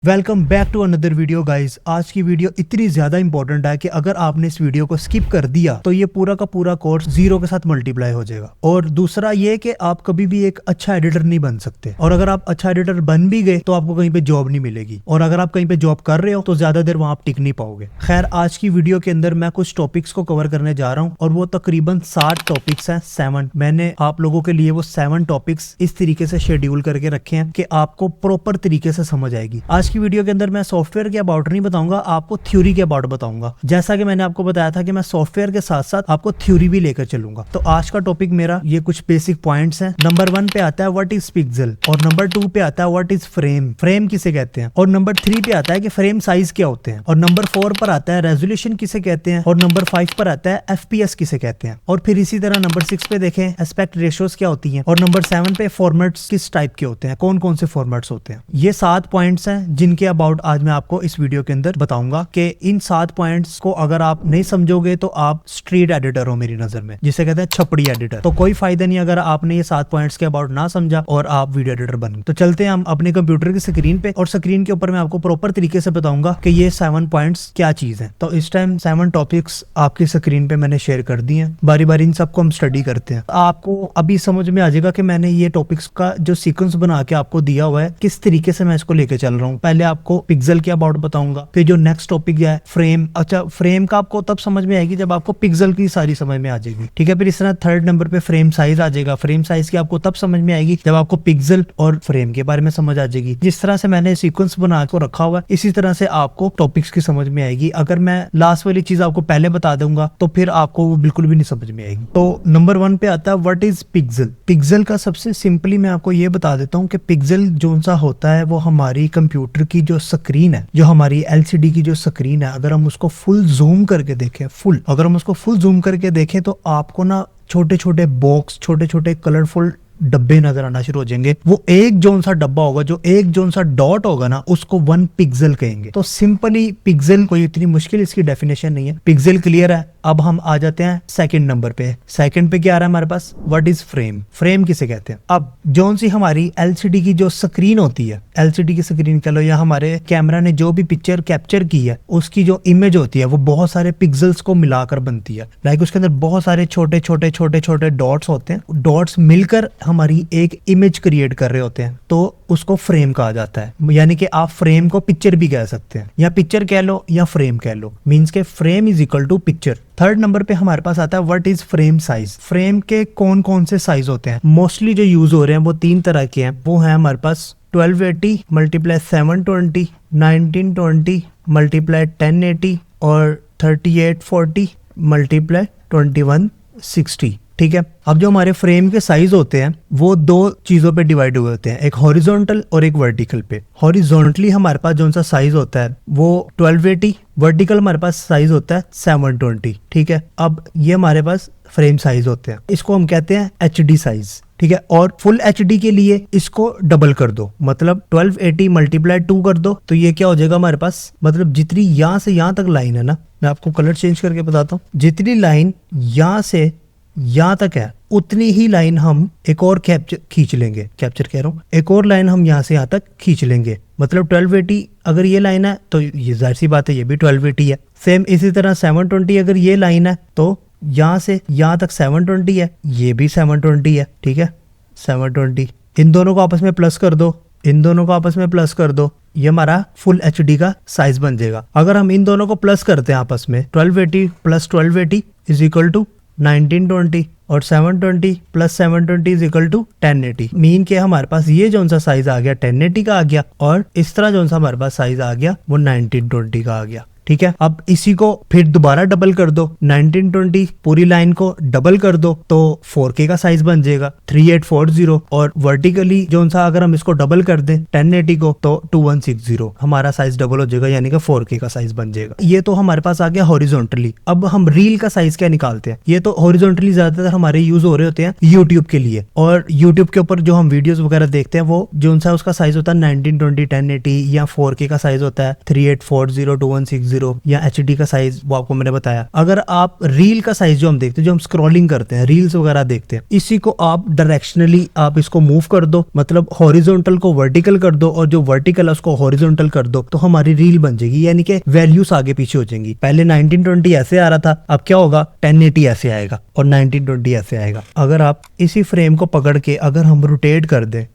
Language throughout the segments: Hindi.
Welcome back to another video guys. आज की वीडियो इतनी ज्यादा इंपॉर्टेंट है कि अगर आपने इस वीडियो को स्किप कर दिया तो ये पूरा का पूरा कोर्स जीरो के साथ मल्टीप्लाई हो जाएगा। और दूसरा ये कि आप कभी भी एक अच्छा एडिटर नहीं बन सकते, और अगर आप अच्छा एडिटर बन भी गए तो आपको कहीं पे जॉब नहीं मिलेगी, और अगर आप कहीं पे जॉब कर रहे हो तो ज्यादा देर वहां आप टिक नहीं पाओगे। खैर, आज की वीडियो के अंदर मैं कुछ टॉपिक्स को कवर करने जा रहा हूँ, और वो तकरीबन 60 टॉपिक्स हैं। 7 मैंने आप लोगों के लिए वो 7 टॉपिक्स इस तरीके से शेड्यूल करके रखे हैं कि आपको प्रॉपर तरीके से समझ आएगी। आज की वीडियो के अंदर मैं सॉफ्टवेयर के अबाउट नहीं बताऊंगा, आपको थ्योरी के अबाउट बताऊंगा। जैसा कि मैंने आपको बताया था कि मैं सॉफ्टवेयर के साथ साथ आपको थ्योरी भी लेकर चलूंगा। तो आज का टॉपिक मेरा ये कुछ बेसिक पॉइंट्स हैं। नंबर 1 पे आता है व्हाट इज पिक्सल, और नंबर 2 पे आता है व्हाट इज फ्रेम, फ्रेम किसे कहते हैं, और नंबर 3 पे आता है कि फ्रेम साइज क्या होते हैं, और नंबर 4 पर आता है रेजोल्यूशन किसे कहते हैं, और नंबर 5 पर आता है FPS किसे कहते हैं। और फिर इसी तरह नंबर 6 पे देखें एस्पेक्ट रेशियोज क्या होती हैं, और नंबर 7 पे फॉर्मेट्स किस टाइप के होते हैं, कौन कौन से फॉर्मेट्स होते हैं। ये 7 पॉइंट्स हैं जिनके अबाउट आज मैं आपको इस वीडियो के अंदर बताऊंगा कि इन 7 पॉइंट्स को अगर आप नहीं समझोगे तो आप स्ट्रीट एडिटर हो मेरी नजर में, जिसे कहते हैं छपड़ी एडिटर। तो कोई फायदा नहीं अगर आपने ये 7 पॉइंट्स के अबाउट ना समझा और आप वीडियो एडिटर बन गए। तो चलते हैं हम अपने कंप्यूटर की स्क्रीन पे, और स्क्रीन के ऊपर मैं आपको प्रॉपर तरीके से बताऊंगा कि ये 7 पॉइंट्स क्या चीज है। तो इस टाइम 7 टॉपिक्स आपकी स्क्रीन पे मैंने शेयर कर दिए हैं। बारी बारी इन सबको हम स्टडी करते हैं। आपको अभी समझ में आ जाएगा कि मैंने ये टॉपिक्स का जो सीक्वेंस बना के आपको दिया हुआ है, किस तरीके से मैं इसको लेके चल रहा हूँ। पहले आपको पिक्सल के अबाउट बताऊंगा, फिर जो नेक्स्ट टॉपिक है फ्रेम। अच्छा, फ्रेम का आपको तब समझ में आएगी जब आपको पिक्सल की सारी समझ में आ जाएगी, ठीक है। फिर इस तरह 3rd नंबर पे फ्रेम साइज आ जाएगा। फ्रेम साइज की आपको तब समझ में आएगी जब आपको पिक्सल और फ्रेम के बारे में समझ आ जाएगी। जिस तरह से मैंने सीक्वेंस बना के रखा हुआ है, इसी तरह से आपको टॉपिक्स की समझ में आएगी। अगर मैं लास्ट वाली चीज आपको पहले बता दूंगा तो फिर आपको वो बिल्कुल भी नहीं समझ में आएगी। तो नंबर 1 पे आता है व्हाट इज पिक्सल। पिक्सल का सबसे सिंपली मैं आपको ये बता देता हूँ कि पिक्सल जो सा होता है वो हमारी कंप्यूटर की जो स्क्रीन है, जो हमारी LCD की जो स्क्रीन है, अगर हम उसको फुल जूम करके देखें, अगर हम उसको फुल जूम करके देखें तो आपको ना छोटे छोटे बॉक्स, छोटे छोटे कलरफुल डब्बे नजर आना शुरू हो जाएंगे। वो एक जोन सा डब्बा होगा, जो एक जोन सा डॉट होगा ना, उसको 1 पिक्सल कहेंगे। तो सिंपली पिक्सल कोई इतनी मुश्किल इसकी डेफिनेशन नहीं है। पिक्सल क्लियर है। अब हम आ जाते हैं 2nd नंबर पे। 2nd पे क्या आ रहा है हमारे पास, व्हाट इज फ्रेम। फ्रेम किसे कहते हैं। अब जोन सी हमारी LCD की जो स्क्रीन होती है, LCD की स्क्रीन कह लो, या हमारे कैमरा ने जो भी पिक्चर कैप्चर की है उसकी जो इमेज होती है वो बहुत सारे पिक्सल्स को मिलाकर बनती है। लाइक उसके अंदर बहुत सारे छोटे छोटे छोटे छोटे डॉट्स होते हैं। डॉट्स मिलकर हमारी एक इमेज क्रिएट कर रहे होते हैं, तो उसको फ्रेम कहा जाता है। यानी कि आप फ्रेम को पिक्चर भी कह सकते हैं, या पिक्चर कह लो या फ्रेम कह लो, मींस के frame is equal to picture. 3rd number पे हमारे पास आता है what is frame size. Frame के कौन कौन से साइज होते हैं। मोस्टली जो यूज हो रहे हैं वो 3 तरह के हैं। वो है हमारे पास 1280 मल्टीप्लाई 720, 1920 मल्टीप्लाई 1080, और 3840 मल्टीप्लाई 2160, ठीक है। अब जो हमारे फ्रेम के साइज होते हैं वो 2 चीजों पे डिवाइड हुए होते हैं, एक हॉरिजॉन्टल और एक वर्टिकल पे। हॉरिजॉन्टली हमारे पास जो सा साइज होता है वो 1280, वर्टिकल हमारे पास साइज होता है 720, ठीक है। अब ये हमारे पास फ्रेम साइज होते हैं, इसको हम कहते हैं HD साइज, ठीक है। और फुल HD के लिए इसको डबल कर दो, मतलब 1280 मल्टीप्लाई 2 कर दो, तो ये क्या हो जाएगा हमारे पास, मतलब जितनी यहाँ से यहाँ तक लाइन है ना, मैं आपको कलर चेंज करके बताता हूँ। जितनी लाइन यहाँ से यहाँ तक है उतनी ही लाइन हम एक और खींच लेंगे, कैप्चर कह रहा हूँ, एक और लाइन हम यहाँ से यहाँ तक खींच लेंगे। मतलब 1280 अगर ये लाइन है तो ये जाहिर सी बात है ये भी 1280 है। सेम इसी तरह 720 अगर ये लाइन है तो यहाँ से यहाँ तक 720 है, ये भी 720 है, ठीक है। 720, इन दोनों को आपस में प्लस कर दो, इन दोनों को आपस में प्लस कर दो, ये हमारा फुल HD का साइज बन जाएगा। अगर हम इन दोनों को प्लस करते हैं आपस में, 1280 प्लस 1280 इज इक्वल टू 1920, और 720 plus 720 is equal to 1080। Mean के हमारे पास ये जो सा साइज आ गया 1080 का आ गया, और इस तरह जो सा हमारे पास साइज आ गया वो 1920 का आ गया, ठीक है। अब इसी को फिर दोबारा डबल कर दो, 1920 पूरी लाइन को डबल कर दो तो 4K का साइज बन जाएगा 3840, और वर्टिकली जो सा अगर हम इसको डबल कर दें 1080 को तो 2160, हमारा साइज डबल हो जाएगा, यानी कि 4K का साइज बन जाएगा। ये तो हमारे पास आ गया हॉरिजॉन्टली। अब हम रील का साइज क्या निकालते हैं। ये तो हॉरिजॉन्टली ज्यादातर हमारे यूज हो रहे होते हैं यूट्यूब के लिए, और यूट्यूब के ऊपर जो हम वीडियोस वगैरह देखते हैं वो जो सा उसका साइज होता है 1920 1080, या 4K का साइज होता है 3840 2160, 1080 या HD का साइज वो आपको मैंने बताया। अगर आप रील का साइज जो हम देखते हैं, जो हम स्क्रॉलिंग करते हैं, रील्स वगैरह देखते हैं, इसी को आप डायरेक्शनली आप इसको मूव कर दो, मतलब हॉरिजॉन्टल को वर्टिकल कर दो और जो वर्टिकल है उसको हॉरिजॉन्टल कर दो, तो हमारी रील बन जाएगी। यानी कि वैल्यूज आगे पीछे हो जाएंगी। पहले 1920 ऐसे आ रहा था, अब क्या होगा 1080 ऐसे आएगा और 1920 ऐसे आएगा। अगर आप इसी फ्रेम को पकड़ के अगर हम रोटेट कर दें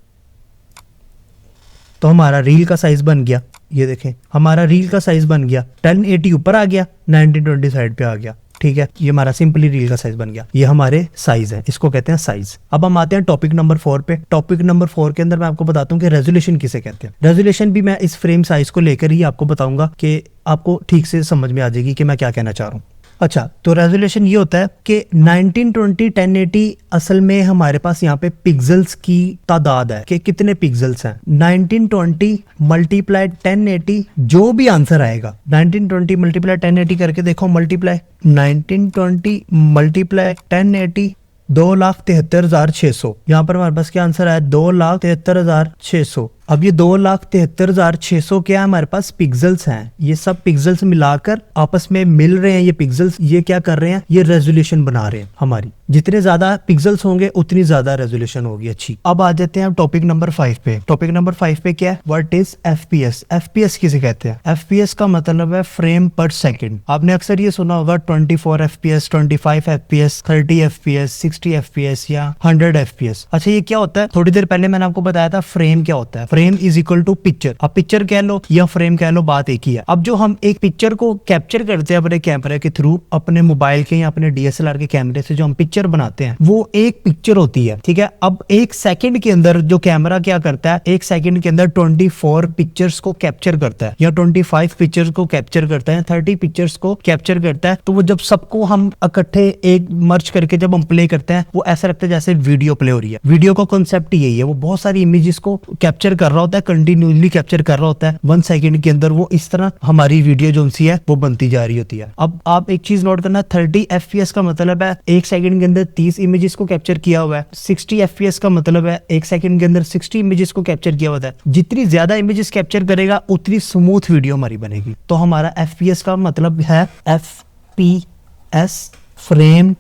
तो हमारा रील का साइज बन गया। ये देखें, हमारा रील का साइज बन गया, 1080 ऊपर आ गया, 1920 साइड पे आ गया। ठीक है, ये हमारा सिंपली रील का साइज बन गया। ये हमारे साइज है, इसको कहते हैं साइज। अब हम आते हैं टॉपिक नंबर 4 पे। टॉपिक नंबर 4 के अंदर मैं आपको बताता हूँ कि रेजोल्यूशन किसे कहते हैं। रेजोल्यूशन भी मैं इस फ्रेम साइज को लेकर ही आपको बताऊंगा कि आपको ठीक से समझ में आ जाएगी कि मैं क्या कहना चाह रहा हूँ। अच्छा, तो रेजोल्यूशन ये होता है कि 1920 1080 असल में हमारे पास यहाँ पे पिक्सल्स की तादाद है कि कितने पिक्सल्स हैं। 1920 मल्टीप्लाई 1080, जो भी आंसर आएगा 1920 मल्टीप्लाई 1080 करके देखो, मल्टीप्लाई 1920 मल्टीप्लाई 1080 2,73,600। यहाँ पर हमारे पास क्या आंसर आया, 2,73,600। अब ये 2,73,600 क्या है, हमारे पास पिक्सल्स हैं। ये सब पिक्सल्स मिलाकर आपस में मिल रहे हैं। ये पिक्सल्स ये क्या कर रहे हैं, ये रेजोल्यूशन बना रहे हैं हमारी। जितने ज्यादा पिक्सल्स होंगे उतनी ज्यादा रेजोल्यूशन होगी अच्छी। अब आ जाते हैं टॉपिक नंबर 5 पे। टॉपिक नंबर 5 पे क्या है, व्हाट इज FPS। FPS किसे कहते हैं? FPS का मतलब है फ्रेम पर सेकंड। आपने अक्सर ये सुना होगा 24 FPS, 25 FPS, 30 FPS, 60 FPS या 100 FPS। अच्छा, ये क्या होता है? थोड़ी देर पहले मैंने आपको बताया था फ्रेम क्या होता है। Frame is equal to picture. अब पिक्चर कह लो या फ्रेम कह लो, बात एक ही है। अब जो हम एक पिक्चर को कैप्चर करते हैं अपने कैमरे के थ्रू, अपने मोबाइल के या अपने DSLR के कैमरे से जो हम पिक्चर बनाते हैं, वो एक पिक्चर होती है। ठीक है, अब एक सेकंड के अंदर जो कैमरा क्या करता है, एक सेकंड के अंदर 24 पिक्चर्स को कैप्चर करता है या 25 पिक्चर्स को कैप्चर करता है, 30 पिक्चर्स को कैप्चर करता है। तो वो जब सबको हम इकट्ठे एक मर्ज करके जब हम प्ले करते हैं, वो ऐसा लगता है जैसे वीडियो प्ले हो रही है। वीडियो का कॉन्सेप्ट यही है, वो बहुत सारी इमेजेस को कैप्चर कर रहा होता है, कंटिन्यूसली कैप्चर कर रहा होता है 1 सेकंड के अंदर। वो इस तरह हमारी वीडियो जो सी है वो बनती जा रही होती है। अब आप एक चीज नोट करना, 30 FPS का मतलब है एक सेकंड के अंदर 30 इमेजेस को कैप्चर किया हुआ है। 60 FPS का मतलब है एक सेकंड के अंदर 60 इमेजेस को कैप्चर किया हुआ है। जितनी ज्यादा इमेजेस कैप्चर करेगा उतनी स्मूथ वीडियो हमारी बनेगी। तो हमारा FPS का मतलब है FPS, फ्रेम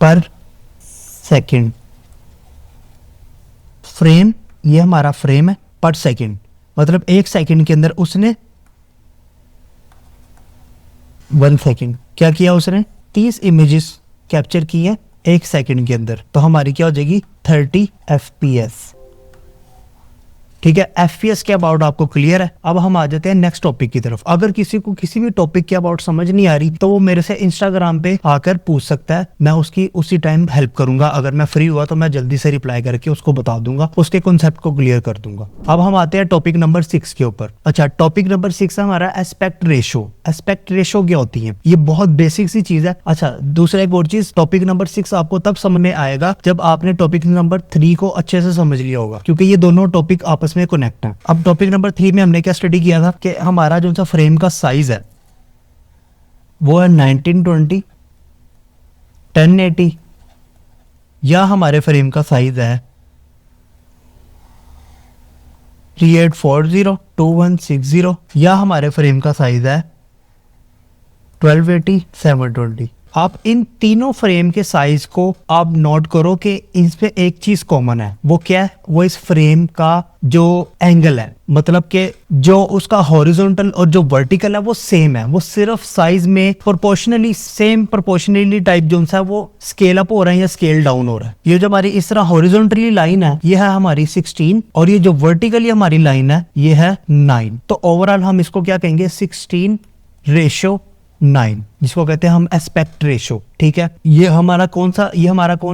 पर सेकंड। फ्रेम, ये हमारा फ्रेम है, पर सेकंड मतलब एक सेकंड के अंदर उसने 1 सेकंड क्या किया, उसने 30 इमेजेस कैप्चर की है एक सेकंड के अंदर। तो हमारी क्या हो जाएगी 30 FPS। ठीक है, FPS के अबाउट आपको क्लियर है। अब हम आ जाते हैं नेक्स्ट टॉपिक की तरफ। अगर किसी को किसी भी टॉपिक के अबाउट समझ नहीं आ रही तो वो मेरे से इंस्टाग्राम पे आकर पूछ सकता है, मैं उसकी उसी टाइम हेल्प करूंगा। अगर मैं फ्री हुआ तो मैं जल्दी से रिप्लाई करके उसको बता दूंगा, उसके कॉन्सेप्ट को क्लियर कर दूंगा। अब हम आते हैं टॉपिक नंबर 6 के ऊपर। अच्छा, टॉपिक नंबर 6 है हमारा एस्पेक्ट रेशो। एस्पेक्ट रेशो क्या होती है, ये बहुत बेसिक सी चीज है। अच्छा, दूसरा एक और चीज, टॉपिक नंबर 6 आपको तब समझ में आएगा जब आपने टॉपिक नंबर 3 को अच्छे से समझ लिया होगा, क्योंकि ये दोनों टॉपिक आपस में कनेक्ट है। अब टॉपिक नंबर 3 में हमने क्या स्टडी किया था कि हमारा जो सा फ्रेम का साइज है वो है 1920 1080 या हमारे फ्रेम का साइज है 3840 2160 या हमारे फ्रेम का साइज है 1280 720। आप इन तीनों फ्रेम के साइज को आप नोट करो कि इस पे एक चीज कॉमन है। वो क्या है, वो इस फ्रेम का जो एंगल है, मतलब कि जो उसका हॉरिजॉन्टल और जो वर्टिकल है वो सेम है। वो सिर्फ साइज में प्रोपोर्शनली सेम प्रोपोर्शनली टाइप जो है वो स्केल अप हो रहा है या स्केल डाउन हो रहा है। ये जो हमारी इस तरह हॉरिजॉन्टली लाइन है ये है हमारी 16 और ये जो वर्टिकली हमारी लाइन है ये है 9। तो ओवरऑल हम इसको क्या कहेंगे 16:9, जिसको कहते हैं हम एस्पेक्ट रेशो। ठीक है, ये हमारा कौन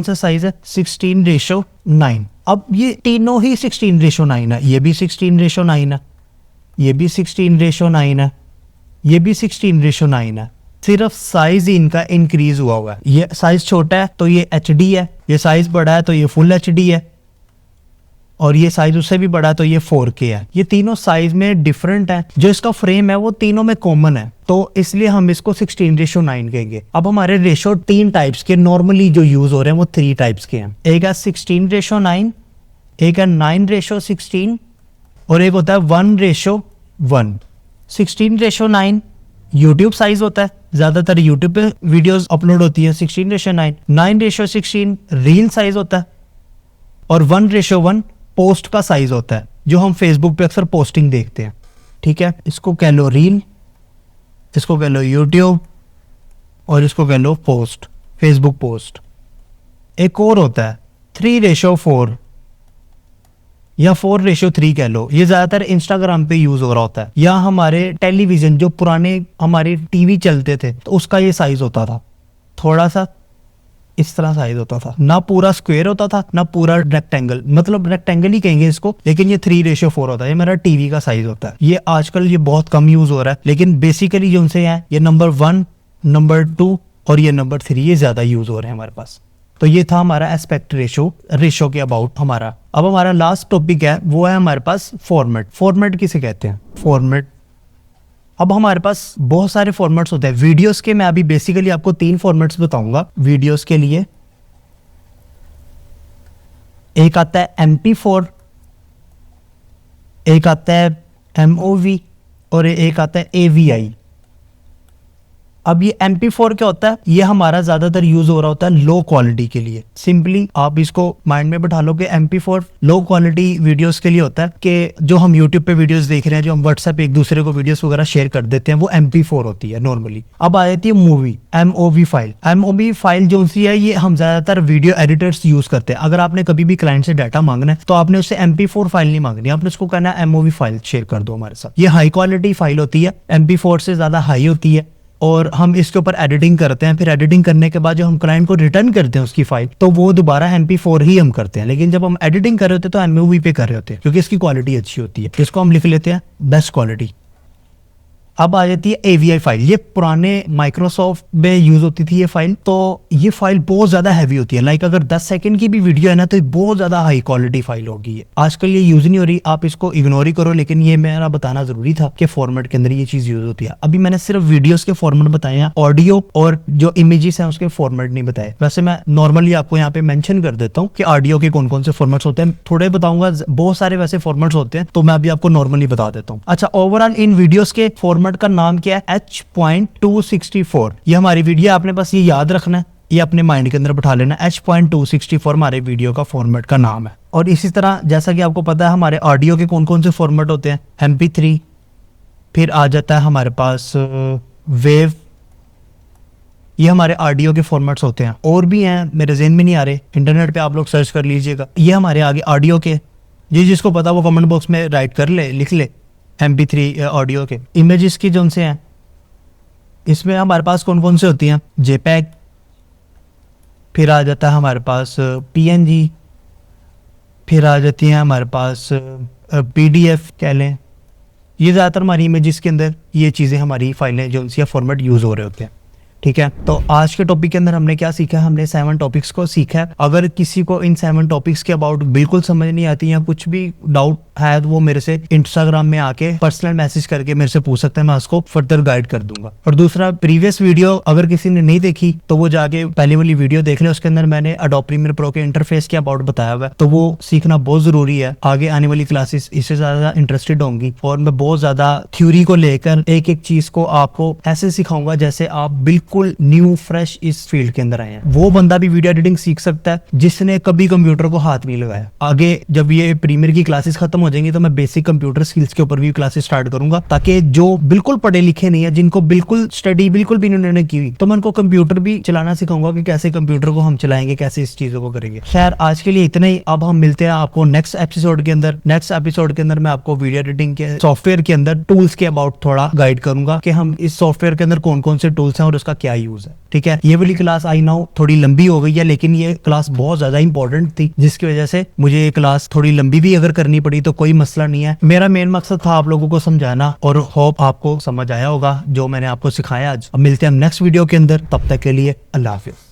सा साइज है 16:9। अब ये तीनों ही 16:9 है, ये भी 16:9 है, ये भी 16:9 है, ये भी 16:9 है। सिर्फ साइज ही इनका इंक्रीज हुआ है। ये साइज छोटा है तो ये HD है, ये साइज बड़ा है तो ये फुल HD है, और ये साइज उससे भी बड़ा है तो ये 4K है। ये तीनों साइज में डिफरेंट है। जो इसका फ्रेम है वो तीनों में कॉमन है, तो इसलिए हम इसको 16:9 कहेंगे। अब हमारे रेशो 3 टाइप्स के नॉर्मली जो यूज हो रहे हैं वो 3 टाइप्स के हैं। एक है 16:9, एक है 9:16 और एक होता है 1:1। 16:9 यूट्यूब साइज होता है, ज्यादातर यूट्यूब पे वीडियोस अपलोड होती है। 16:9 9:16 रील साइज होता है और 1:1 पोस्ट का साइज होता है, जो हम फेसबुक पे अक्सर पोस्टिंग देखते हैं। ठीक है, इसको कह लो रील, इसको कह लो यूट्यूब और इसको कह लो पोस्ट, फेसबुक पोस्ट। एक और होता है 3:4 या 4:3 कह लो, ये ज्यादातर इंस्टाग्राम पे यूज हो रहा होता है, या हमारे टेलीविजन जो पुराने हमारे टीवी चलते थे तो उसका ये साइज होता था, थोड़ा सा इस तरह साइज होता था, ना पूरा स्क्वायर होता था ना पूरा रेक्टेंगल, मतलब रेक्टेंगल ही कहेंगे इसको, लेकिन ये 3:4 होता है। ये मेरा टीवी का साइज होता है। ये आजकल ये बहुत कम यूज हो रहा है, लेकिन बेसिकली जो उनसे है ये नंबर 1, नंबर 2 और ये नंबर 3 ये ज्यादा यूज हो रहे हैं हमारे पास। तो ये था हमारा एस्पेक्ट रेशो के अबाउट हमारा। अब हमारा लास्ट टॉपिक है, वो है हमारे पास फॉर्मेट। फॉर्मेट किसे कहते हैं? फॉर्मेट। अब हमारे पास बहुत सारे फॉर्मेट्स होते हैं वीडियोस के। मैं अभी बेसिकली आपको 3 फॉर्मेट्स बताऊंगा वीडियोस के लिए। एक आता है MP4, एक आता है MOV और एक आता है AVI। अब ये MP4 क्या होता है? ये हमारा ज्यादातर यूज हो रहा होता है लो क्वालिटी के लिए। सिंपली आप इसको माइंड में बैठा लो कि MP4 लो क्वालिटी वीडियोस के लिए होता है, कि जो हम YouTube पे वीडियोस देख रहे हैं, जो हम WhatsApp पे एक दूसरे को वीडियोस वगैरह शेयर कर देते हैं, वो MP4 होती है नॉर्मली। अब आ जाती है movie, MOV file. MOV file जो सी है ये हम ज्यादातर वीडियो एडिटर्स यूज करते हैं। अगर आपने कभी भी क्लाइंट से डाटा मांगना है तो आपने उससे MP4 फाइल नहीं मांगनी, आपने उसको कहना है MOV फाइल शेयर कर दो हमारे साथ। ये हाई क्वालिटी फाइल होती है, MP4 से ज्यादा हाई होती है, और हम इसके ऊपर एडिटिंग करते हैं। फिर एडिटिंग करने के बाद जब हम क्लाइंट को रिटर्न करते हैं उसकी फाइल, तो वो दोबारा MP4 ही हम करते हैं। लेकिन जब हम एडिटिंग कर रहे होते हैं तो MOV पे कर रहे होते हैं, क्योंकि इसकी क्वालिटी अच्छी होती है। इसको हम लिख लेते हैं बेस्ट क्वालिटी। अब आ जाती है AVI फाइल। ये पुराने माइक्रोसॉफ्ट में यूज होती थी ये फाइल। तो ये फाइल बहुत ज्यादा हैवी होती है, लाइक अगर 10 सेकंड की भी वीडियो है ना तो बहुत ज्यादा हाई क्वालिटी फाइल होगी। ये आजकल ये यूज नहीं हो रही, आप इसको इग्नोर ही करो, लेकिन ये मेरा बताना जरूरी था कि फॉर्मेट के अंदर ये चीज यूज होती है। अभी मैंने सिर्फ वीडियोस के फॉर्मेट बताए हैं, ऑडियो और जो इमेजेस हैं उसके फॉर्मेट नहीं बताए। वैसे मैं नॉर्मली आपको यहाँ पे मेंशन कर देता हूँ कि ऑडियो के कौन कौन से फॉर्मेट्स होते हैं, थोड़े बताऊंगा, बहुत सारे वैसे फॉर्मेट्स होते हैं, तो मैं अभी आपको नॉर्मली बता देता हूँ। अच्छा, ओवरऑल इन वीडियोस के फॉर्मेट का नाम क्या है? H.264। ये हमारी वीडियो, आपने बस ये याद रखना है, ये अपने माइंड के अंदर बैठा लेना। H.264 हमारे वीडियो का फॉर्मेट का नाम है। और इसी तरह जैसा कि आपको पता है हमारे ऑडियो के कौन कौन से फॉर्मेट होते हैं, MP3, फिर आ जाता है हमारे पास वेव। ये हमारे ऑडियो के फॉर्मेट्स होते हैं, और भी हैं मेरे ज़हन में नहीं आ रहे, इंटरनेट पे आप लोग सर्च कर लीजिएगा। ये हमारे आगे ऑडियो के, ये जिसको पता वो कमेंट बॉक्स में राइट कर ले, लिख ले। MP3 ऑडियो के। इमेजेस की जो से हैं, इसमें हमारे पास कौन कौन से होती हैं? JPEG, फिर आ जाता है हमारे पास PNG, फिर आ जाती हैं हमारे पास PDF कह लें। ये ज़्यादातर हमारी इमेजेस के अंदर ये चीज़ें हमारी फाइलें जो उनसे फॉर्मेट यूज़ हो रहे होते हैं। ठीक है, तो आज के टॉपिक के अंदर हमने क्या सीखा? हमने 7 टॉपिक्स को सीखा है। अगर किसी को इन 7 टॉपिक्स के अबाउट बिल्कुल समझ नहीं आती या कुछ भी डाउट है तो वो मेरे से इंस्टाग्राम में आके पर्सनल मैसेज करके मेरे से पूछ सकते हैं, मैं उसको फर्दर गाइड कर दूंगा। और दूसरा, प्रीवियस वीडियो अगर किसी ने नहीं देखी तो वो जाके पहले वाली वीडियो देख ले, उसके अंदर मैंने एडोब प्रीमियर प्रो के इंटरफेस के अबाउट बताया हुआ है, तो वो सीखना बहुत जरूरी है। आगे आने वाली क्लासेस इससे ज्यादा इंटरेस्टेड होंगी, और मैं बहुत ज्यादा थ्योरी को लेकर एक एक चीज को आपको ऐसे सिखाऊंगा जैसे आप बिल्कुल न्यू फ्रेश इस फील्ड के अंदर आए हैं। वो बंदा भी वीडियो एडिटिंग सीख सकता है जिसने कभी कंप्यूटर को हाथ नहीं लगाया। आगे जब ये प्रीमियर की क्लासेस खत्म हो जाएंगी तो मैं बेसिक कंप्यूटर स्किल्स के ऊपर भी क्लासेस स्टार्ट करूंगा, ताकि जो बिल्कुल पढ़े लिखे नहीं है, जिनको बिल्कुल स्टडी बिल्कुल भी उन्होंने की हुई, तो मैं उनको कंप्यूटर भी चलाना सिखाऊंगा कि कैसे कंप्यूटर को हम चलाएंगे, कैसे इस चीजों को करेंगे। खैर, आज के लिए इतना ही। अब हम मिलते हैं आपको नेक्स्ट एपिसोड के अंदर। नेक्स्ट एपिसोड के अंदर मैं आपको वीडियो एडिटिंग के सॉफ्टवेयर के अंदर टूल्स के अबाउट थोड़ा गाइड करूंगा कि हम इस सॉफ्टवेयर के अंदर कौन कौन से टूल्स हैं और उसका क्या यूज है। ठीक है, ये वाली क्लास आई नाउ थोड़ी लंबी हो गई है, लेकिन ये क्लास बहुत ज्यादा इंपॉर्टेंट थी, जिसकी वजह से मुझे ये क्लास थोड़ी लंबी भी अगर करनी पड़ी तो कोई मसला नहीं है। मेरा मेन मकसद था आप लोगों को समझाना, और होप आपको समझ आया होगा जो मैंने आपको सिखाया आज। अब मिलते हैं हम नेक्स्ट वीडियो के अंदर, तब तक के लिए अल्लाह हाफिज।